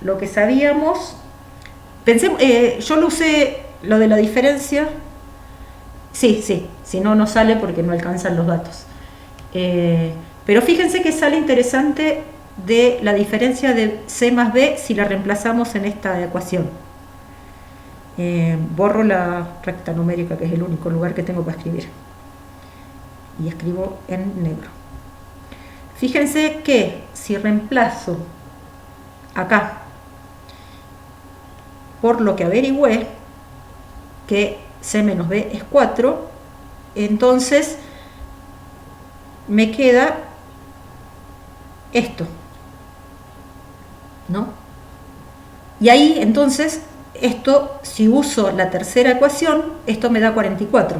lo que sabíamos, yo lo usé, lo de la diferencia, sí, si no, no sale porque no alcanzan los datos. Pero fíjense que sale interesante de la diferencia de C más B si la reemplazamos en esta ecuación. Borro la recta numérica, que es el único lugar que tengo para escribir, y escribo en negro. Fíjense que si reemplazo acá por lo que averigüé, que C menos B es 4, entonces me queda esto, ¿no? Y ahí entonces esto, si uso la tercera ecuación, esto me da 44.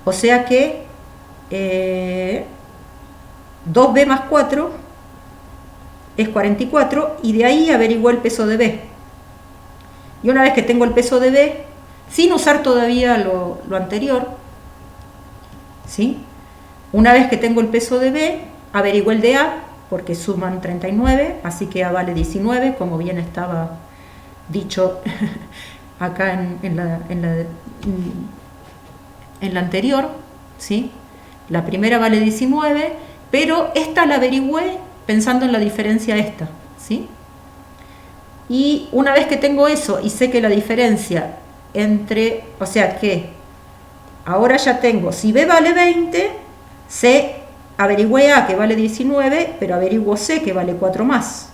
O sea que 2b más 4 es 44, y de ahí averiguo el peso de B. Y una vez que tengo el peso de B, sin usar todavía lo anterior, ¿sí? Una vez que tengo el peso de B, averiguo el de A, porque suman 39, así que A vale 19, como bien estaba dicho acá en la anterior, ¿sí? La primera vale 19, pero esta la averigüé pensando en la diferencia esta, ¿sí? Y una vez que tengo eso y sé que la diferencia entre, o sea que ahora ya tengo, si B vale 20, averigüé A que vale 19, pero averiguo C que vale 4 más.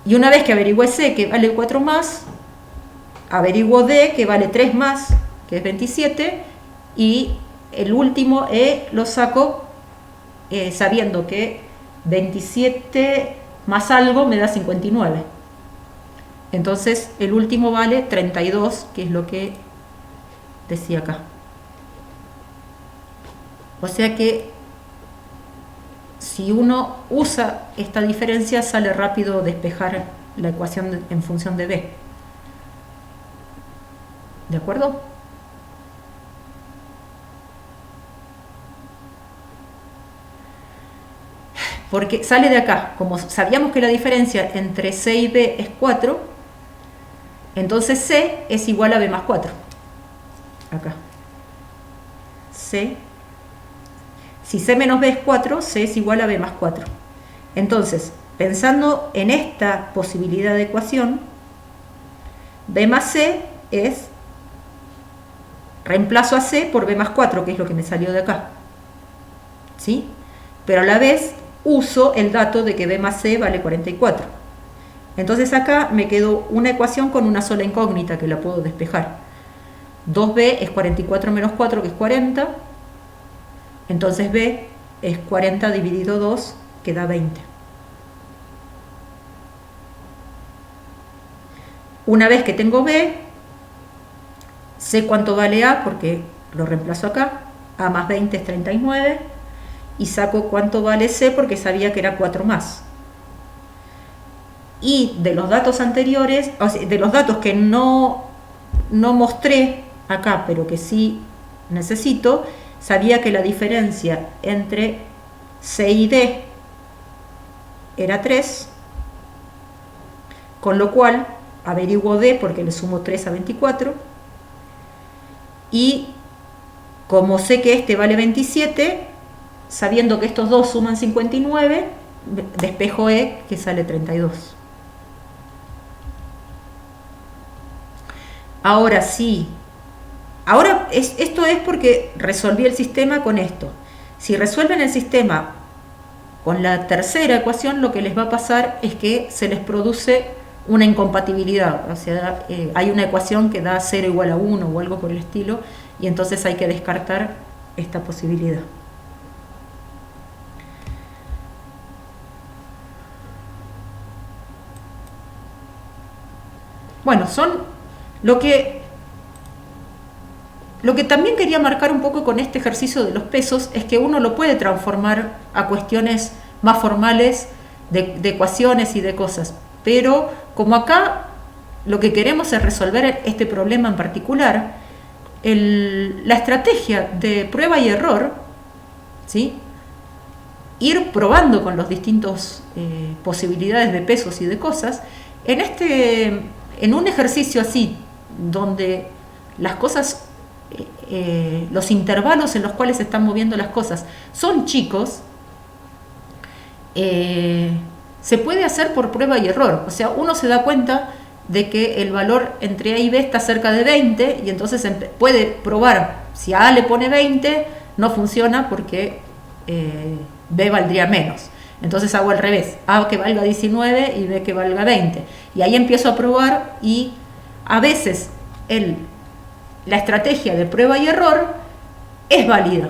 Y una vez que averigüé C que vale 4 más, averiguo D que vale 3 más, que es 27, y el último E lo saco sabiendo que 27 más algo me da 59. Entonces el último vale 32, que es lo que decía acá. O sea que si uno usa esta diferencia, sale rápido despejar la ecuación en función de B. ¿De acuerdo? Porque sale de acá, como sabíamos que la diferencia entre C y B es 4, entonces C es igual a B más 4. Acá. C. Si C menos B es 4, C es igual a B más 4. Entonces, pensando en esta posibilidad de ecuación, B más C es, reemplazo a C por B más 4, que es lo que me salió de acá, ¿sí? Pero a la vez uso el dato de que B más C vale 44. Entonces acá me quedó una ecuación con una sola incógnita que la puedo despejar. 2b es 44 menos 4, que es 40. Entonces B es 40 dividido 2, que da 20. Una vez que tengo B, sé cuánto vale A porque lo reemplazo acá. A más 20 es 39. Y saco cuánto vale C porque sabía que era 4 más. Y de los datos anteriores, o sea, de los datos que no mostré acá, pero que sí necesito, sabía que la diferencia entre C y D era 3, con lo cual averiguo D porque le sumo 3 a 24, y como sé que este vale 27, sabiendo que estos dos suman 59, despejo E, que sale 32. Ahora sí, esto es porque resolví el sistema con esto. Si resuelven el sistema con la tercera ecuación, lo que les va a pasar es que se les produce una incompatibilidad, o sea, hay una ecuación que da 0 igual a 1 o algo por el estilo, y entonces hay que descartar esta posibilidad. Bueno, son lo que también quería marcar un poco con este ejercicio de los pesos es que uno lo puede transformar a cuestiones más formales de ecuaciones y de cosas, pero como acá lo que queremos es resolver este problema en particular, la estrategia de prueba y error, ¿sí? Ir probando con los distintos posibilidades de pesos y de cosas, en un ejercicio así, donde las cosas, los intervalos en los cuales se están moviendo las cosas son chicos, se puede hacer por prueba y error. O sea, uno se da cuenta de que el valor entre A y B está cerca de 20 y entonces puede probar. Si a A le pone 20, no funciona porque B valdría menos. Entonces hago al revés, A que valga 19 y B que valga 20. Y ahí empiezo a probar y a veces la estrategia de prueba y error es válida.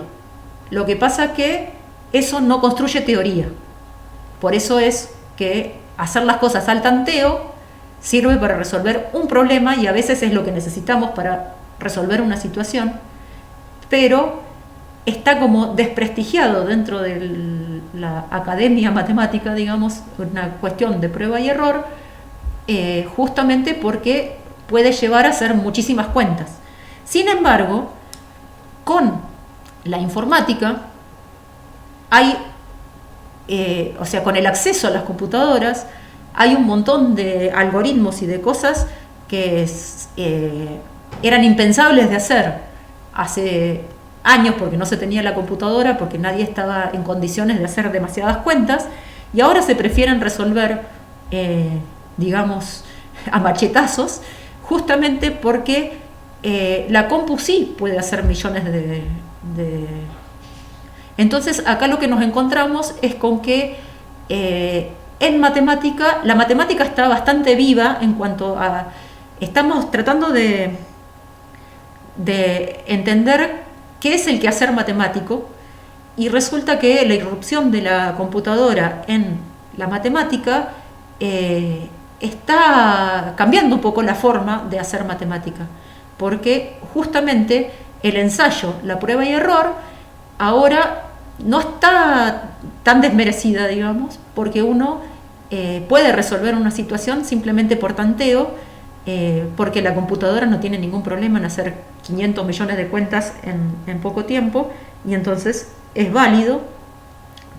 Lo que pasa que eso no construye teoría. Por eso es que hacer las cosas al tanteo sirve para resolver un problema y a veces es lo que necesitamos para resolver una situación, pero está como desprestigiado dentro de la academia matemática, digamos, una cuestión de prueba y error, justamente porque puede llevar a hacer muchísimas cuentas. Sin embargo, con la informática hay, o sea, con el acceso a las computadoras, hay un montón de algoritmos y de cosas que eran impensables de hacer hace años porque no se tenía la computadora, porque nadie estaba en condiciones de hacer demasiadas cuentas, y ahora se prefieren resolver, digamos, a machetazos, justamente porque la compu sí puede hacer millones de... Entonces acá lo que nos encontramos es con que en matemática, la matemática está bastante viva en cuanto a... Estamos tratando de entender qué es el quehacer matemático, y resulta que la irrupción de la computadora en la matemática está cambiando un poco la forma de hacer matemática, porque justamente el ensayo, la prueba y error, ahora no está tan desmerecida, digamos, porque uno puede resolver una situación simplemente por tanteo, porque la computadora no tiene ningún problema en hacer 500 millones de cuentas en poco tiempo, y entonces es válido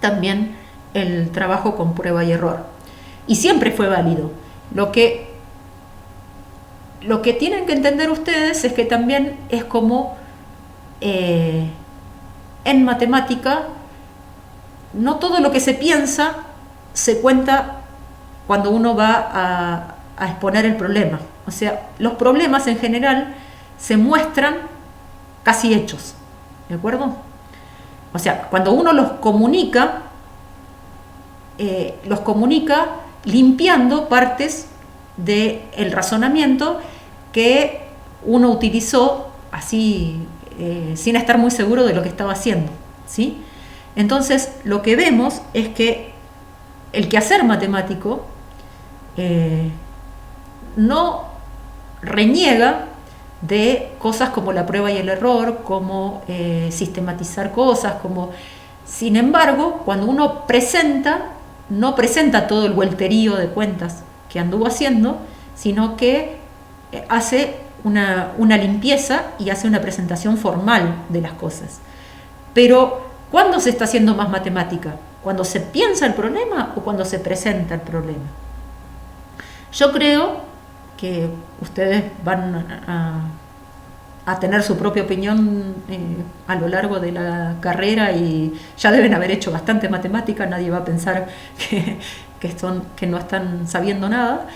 también el trabajo con prueba y error. Y siempre fue válido. Lo que tienen que entender ustedes es que también es como en matemática, no todo lo que se piensa se cuenta cuando uno va a exponer el problema. O sea, los problemas en general se muestran casi hechos, ¿de acuerdo? O sea, cuando uno los comunica limpiando partes del razonamiento que uno utilizó así, sin estar muy seguro de lo que estaba haciendo, ¿sí? Entonces, lo que vemos es que el quehacer matemático no reniega de cosas como la prueba y el error, como sistematizar cosas, como... Sin embargo, cuando uno no presenta todo el vuelterío de cuentas que anduvo haciendo, sino que hace una limpieza y hace una presentación formal de las cosas. Pero, ¿cuándo se está haciendo más matemática? ¿Cuando se piensa el problema o cuando se presenta el problema? Yo creo que ustedes van a tener su propia opinión a lo largo de la carrera, y ya deben haber hecho bastante matemática, nadie va a pensar que no están sabiendo nada,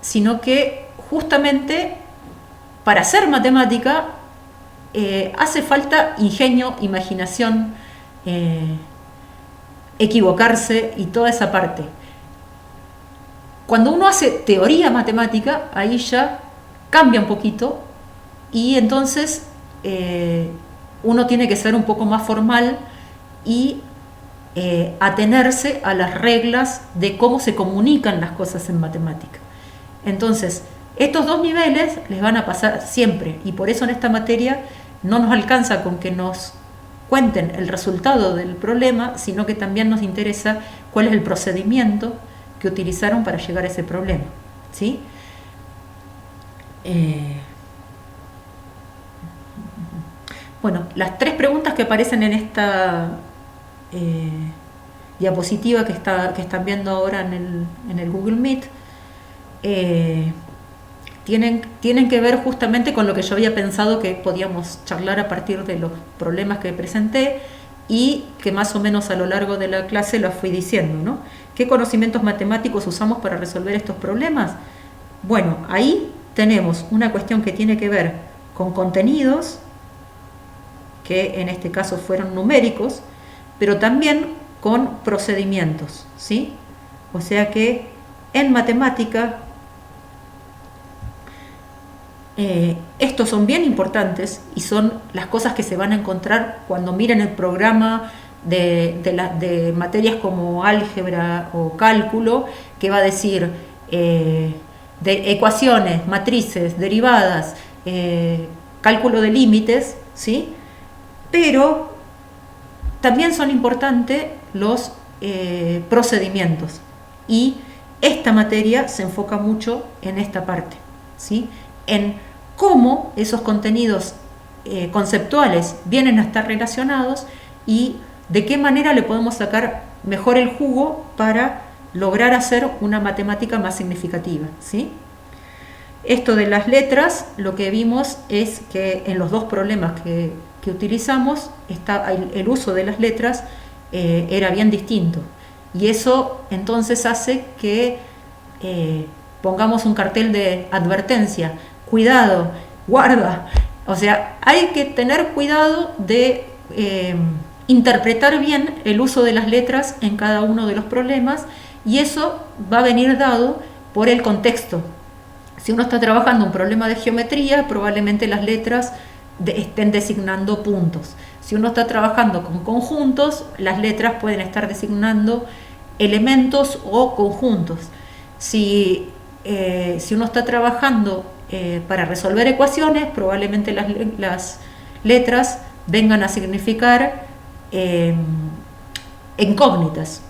sino que justamente para hacer matemática hace falta ingenio, imaginación, equivocarse y toda esa parte. Cuando uno hace teoría matemática, ahí ya cambia un poquito y entonces uno tiene que ser un poco más formal y atenerse a las reglas de cómo se comunican las cosas en matemática. Entonces, estos dos niveles les van a pasar siempre y por eso en esta materia no nos alcanza con que nos cuenten el resultado del problema, sino que también nos interesa cuál es el procedimiento que utilizaron para llegar a ese problema, ¿sí? Bueno, las tres preguntas que aparecen en esta diapositiva que están viendo ahora en el Google Meet tienen que ver justamente con lo que yo había pensado que podíamos charlar a partir de los problemas que presenté y que más o menos a lo largo de la clase los fui diciendo, ¿no? ¿Qué conocimientos matemáticos usamos para resolver estos problemas? Bueno, ahí tenemos una cuestión que tiene que ver con contenidos, que en este caso fueron numéricos, pero también con procedimientos, ¿sí? O sea que en matemática estos son bien importantes y son las cosas que se van a encontrar cuando miren el programa de materias como álgebra o cálculo, que va a decir de ecuaciones, matrices, derivadas, cálculo de límites, ¿sí? Pero también son importantes los procedimientos y esta materia se enfoca mucho en esta parte, ¿sí? En cómo esos contenidos conceptuales vienen a estar relacionados y de qué manera le podemos sacar mejor el jugo para lograr hacer una matemática más significativa, ¿sí? Esto de las letras, lo que vimos es que en los dos problemas que utilizamos, el uso de las letras era bien distinto. Y eso entonces hace que pongamos un cartel de advertencia, cuidado, guarda. O sea, hay que tener cuidado de interpretar bien el uso de las letras en cada uno de los problemas y eso va a venir dado por el contexto. Si uno está trabajando un problema de geometría, probablemente las letras estén designando puntos. Si uno está trabajando con conjuntos, las letras pueden estar designando elementos o conjuntos. Si uno está trabajando para resolver ecuaciones, probablemente las letras vengan a significar incógnitas.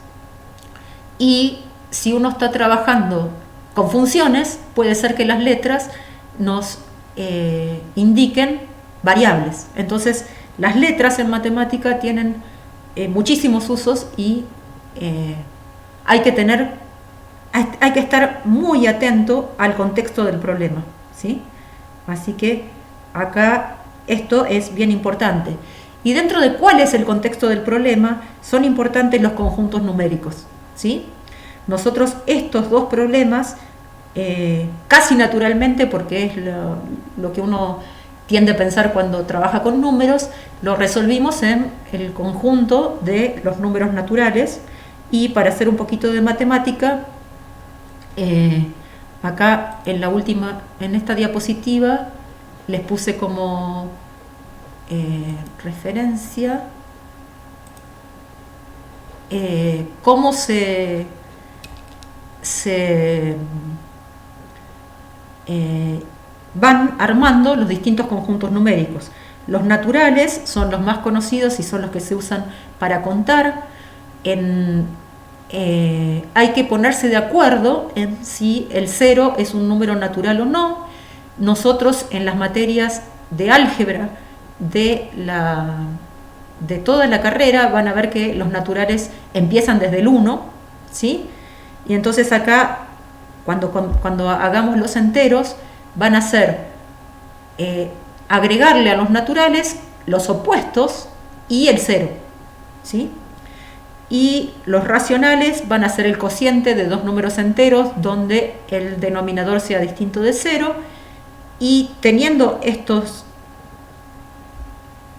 Y si uno está trabajando con funciones, puede ser que las letras nos indiquen variables. Entonces, las letras en matemática tienen muchísimos usos y hay que estar muy atento al contexto del problema, ¿sí? Así que acá esto es bien importante. Y dentro de cuál es el contexto del problema, son importantes los conjuntos numéricos, ¿sí? Nosotros estos dos problemas, casi naturalmente, porque es lo que uno tiende a pensar cuando trabaja con números, lo resolvimos en el conjunto de los números naturales. Y para hacer un poquito de matemática, acá en esta diapositiva les puse como referencia cómo se van armando los distintos conjuntos numéricos. Los naturales son los más conocidos y son los que se usan para contar. Hay que ponerse de acuerdo en si el 0 es un número natural o no. Nosotros en las materias de álgebra de toda la carrera van a ver que los naturales empiezan desde el 1, ¿sí? Y entonces acá, cuando hagamos los enteros, van a ser agregarle a los naturales los opuestos y el 0, ¿sí? y los racionales van a ser el cociente de dos números enteros donde el denominador sea distinto de 0, y teniendo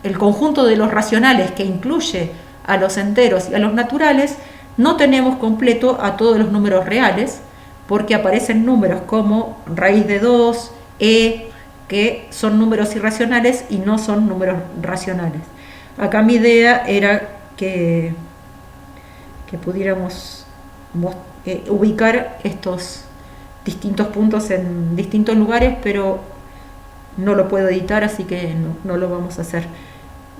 el conjunto de los racionales que incluye a los enteros y a los naturales, no tenemos completo a todos los números reales, porque aparecen números como raíz de 2, que son números irracionales y no son números racionales. Acá mi idea era que pudiéramos ubicar estos distintos puntos en distintos lugares, pero no lo puedo editar, así que no lo vamos a hacer.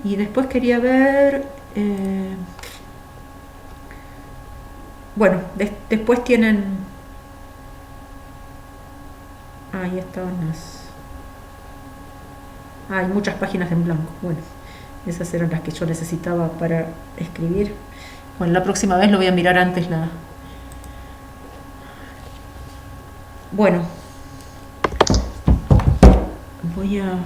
Y después quería ver, bueno, después tienen, ahí estaban hay muchas páginas en blanco. Bueno, esas eran las que yo necesitaba para escribir. Bueno, la próxima vez lo voy a mirar antes Bueno, voy a